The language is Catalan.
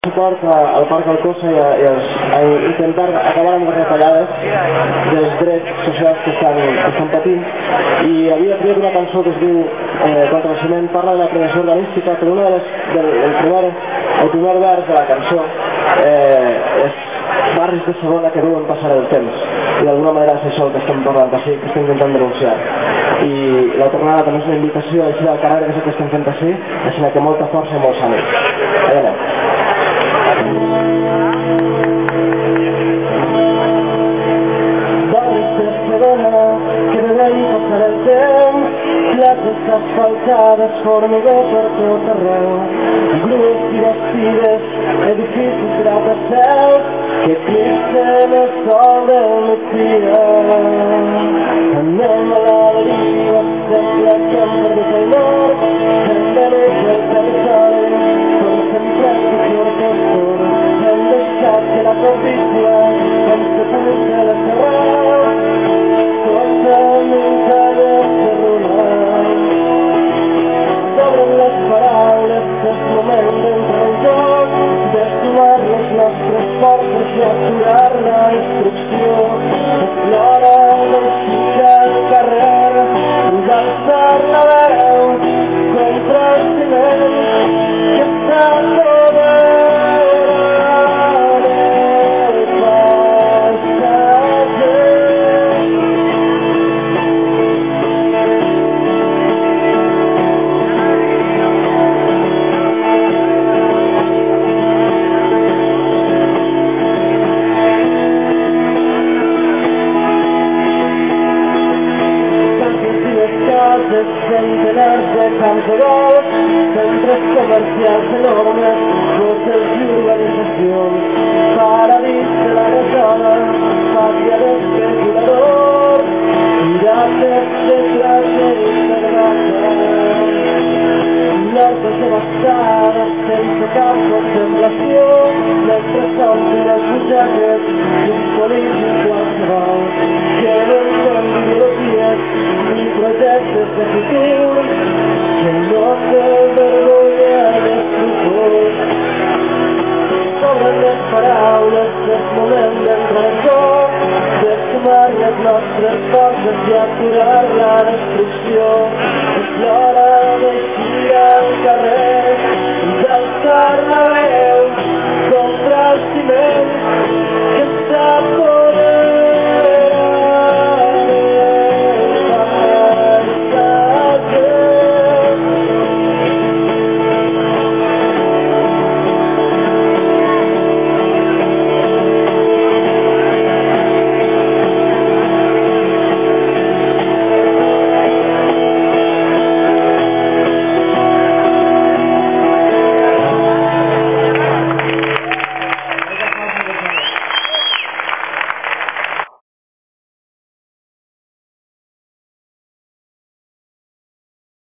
suport al Parc Alcossa i a intentar acabar amb les retallades dels drets socials que estan patint, i havia triat una cançó que es diu Contra el ciment. Parla de la prevenció urbanística, però el primer vers de la cançó és barris de segona que duen passar el temps, i d'alguna manera és això el que estem parlant així, que estem intentant denunciar. I la tornada també és una invitació a eixir al carrer, que és el que estem fent així que molta força i molts ànims. Allà anem. Barris de segona que veiem passar el temps, places asfaltades, formigó per tot arreu, grups i bastides, edificis gratacels que eclipsen el sol del migdia. Anem a la deriva, sembla que hem perdut el nord, hem venut el territori, com sempre que flor, hem deixat que la província ens sepulta les arrels, sota muntanyes de runes. S'obren les paraules, és moment d'entrar en joc, de sumar les nostres forces i aturar la destrucció. És l'hora d'eixir al carrer, d'alçar la veu contra el ciment que està sobre centenars de camps de golf, centres comercials enormes, hotels i urbanitzacions, paradís de la zona, pàtria d'especuladors, pirates de classe i de raça, hortes devastades sense cap contemplació, les presons i les butxaques d'un polític qualsevol, que no són ideologies ni projectes de futur, que no té vergonya ni escrúpols. S'obren les paraules, és moment d'entrar en joc, de sumar les nostres forces i aturar la destrucció.